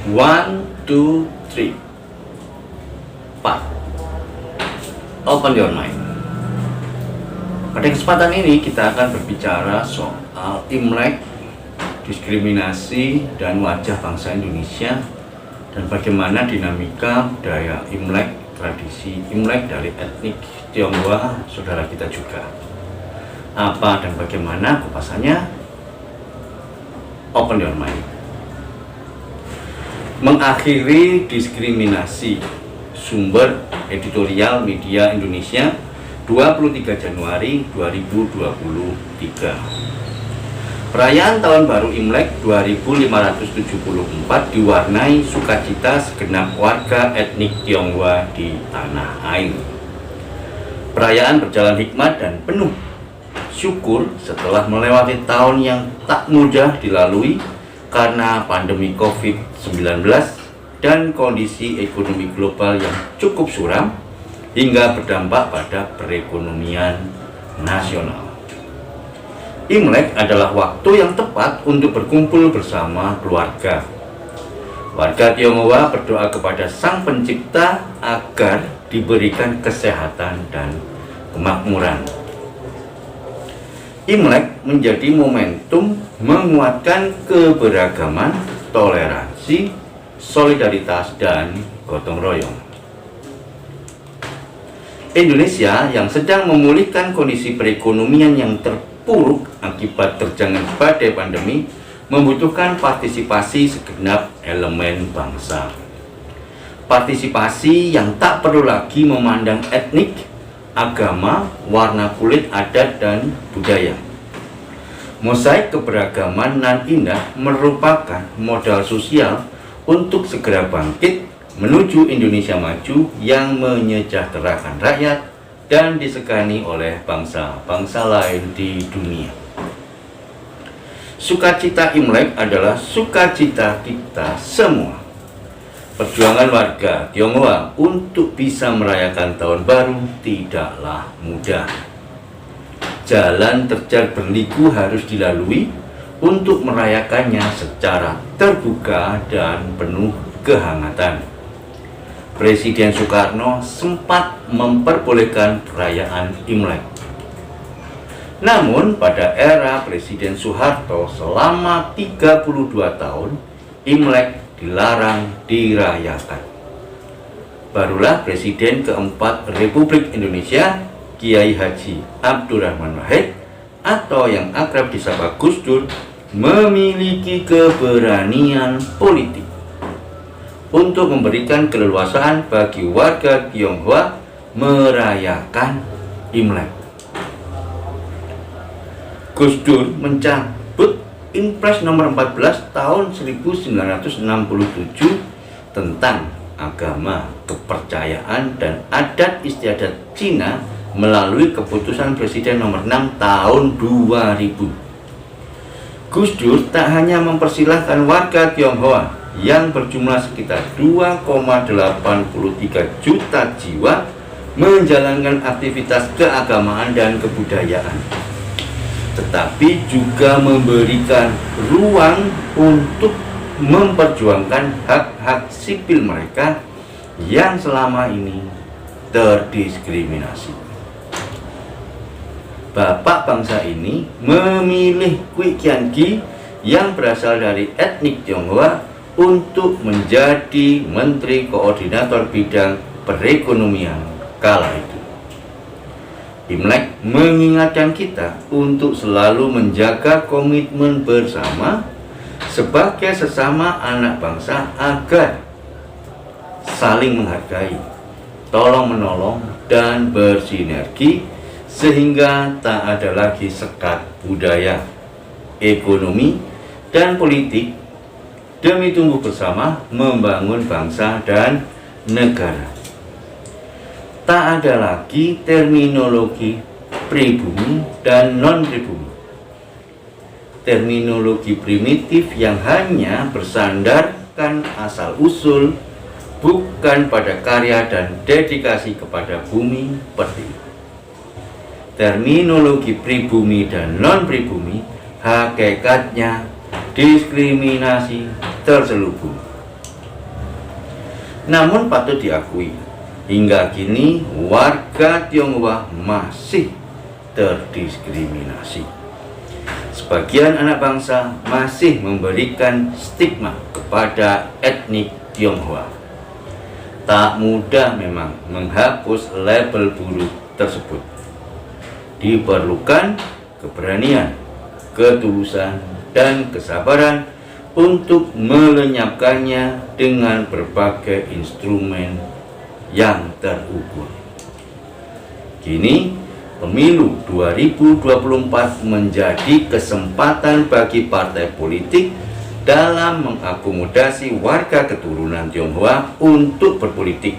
One, two, three, 4. Open your mind. Pada kesempatan ini kita akan berbicara soal Imlek, diskriminasi dan wajah bangsa Indonesia, dan bagaimana dinamika budaya Imlek, tradisi Imlek dari etnik Tionghoa saudara kita juga. Apa dan bagaimana kupasannya? Open your mind. Mengakhiri diskriminasi. Sumber editorial Media Indonesia 23 Januari 2023. Perayaan Tahun Baru Imlek 2574 diwarnai sukacita segenap warga etnik Tionghoa di tanah air. Perayaan berjalan hikmat dan penuh syukur setelah melewati tahun yang tak mudah dilalui karena pandemi COVID-19 dan kondisi ekonomi global yang cukup suram hingga berdampak pada perekonomian nasional. Imlek adalah waktu yang tepat untuk berkumpul bersama keluarga. Warga Tionghoa berdoa kepada Sang Pencipta agar diberikan kesehatan dan kemakmuran. Imlek menjadi momentum menguatkan keberagaman, toleransi, solidaritas, dan gotong royong. Indonesia yang sedang memulihkan kondisi perekonomian yang terpuruk akibat terjangan badai pandemi membutuhkan partisipasi segenap elemen bangsa. Partisipasi yang tak perlu lagi memandang etnik, agama, warna kulit, adat, dan budaya. Mosaik keberagaman nan indah merupakan modal sosial untuk segera bangkit menuju Indonesia maju yang menyejahterakan rakyat dan disegani oleh bangsa-bangsa lain di dunia. Sukacita Imlek adalah sukacita kita semua. Perjuangan warga Tionghoa untuk bisa merayakan tahun baru tidaklah mudah. Jalan terjal berliku harus dilalui untuk merayakannya secara terbuka dan penuh kehangatan. Presiden Soekarno sempat memperbolehkan perayaan Imlek. Namun pada era Presiden Soeharto selama 32 tahun, Imlek dilarang dirayakan. Barulah Presiden keempat Republik Indonesia, Kiai Haji Abdurrahman Wahid atau yang akrab disapa Gus Dur, memiliki keberanian politik untuk memberikan keleluasaan bagi warga Tionghoa merayakan Imlek. Gus Dur mencabut Impres nomor 14 tahun 1967 tentang agama, kepercayaan, dan adat istiadat Cina melalui keputusan Presiden nomor 6 tahun 2000. Gus Dur tak hanya mempersilahkan warga Tionghoa yang berjumlah sekitar 2,83 juta jiwa menjalankan aktivitas keagamaan dan kebudayaan, tetapi juga memberikan ruang untuk memperjuangkan hak-hak sipil mereka yang selama ini terdiskriminasi. Bapak bangsa ini memilih Kwi Kian Gi yang berasal dari etnik Tionghoa untuk menjadi Menteri Koordinator Bidang Perekonomian kala itu. Imlek mengingatkan kita untuk selalu menjaga komitmen bersama sebagai sesama anak bangsa agar saling menghargai, tolong-menolong, dan bersinergi sehingga tak ada lagi sekat budaya, ekonomi, dan politik demi tumbuh bersama membangun bangsa dan negara. Tak ada lagi terminologi pribumi dan non-pribumi. Terminologi primitif yang hanya bersandarkan asal-usul, bukan pada karya dan dedikasi kepada bumi pertiwi. Terminologi pribumi dan non-pribumi hakikatnya diskriminasi terselubung. Namun patut diakui, hingga kini warga Tionghoa masih terdiskriminasi. Sebagian anak bangsa masih memberikan stigma kepada etnik Tionghoa. Tak mudah memang menghapus label buruk tersebut. Diperlukan keberanian, ketulusan, dan kesabaran untuk melenyapkannya dengan berbagai instrumen yang terukur. Kini, pemilu 2024 menjadi kesempatan bagi partai politik dalam mengakomodasi warga keturunan Tionghoa untuk berpolitik,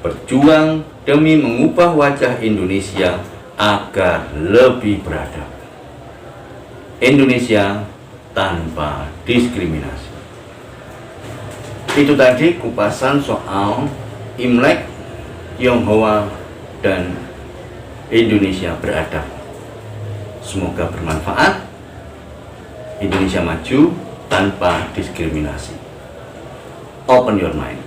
berjuang demi mengubah wajah Indonesia agar lebih beradab. Indonesia tanpa diskriminasi. Itu tadi kupasan soal Imlek, Tionghoa, dan Indonesia beradab. Semoga bermanfaat. Indonesia maju tanpa diskriminasi. Open your mind.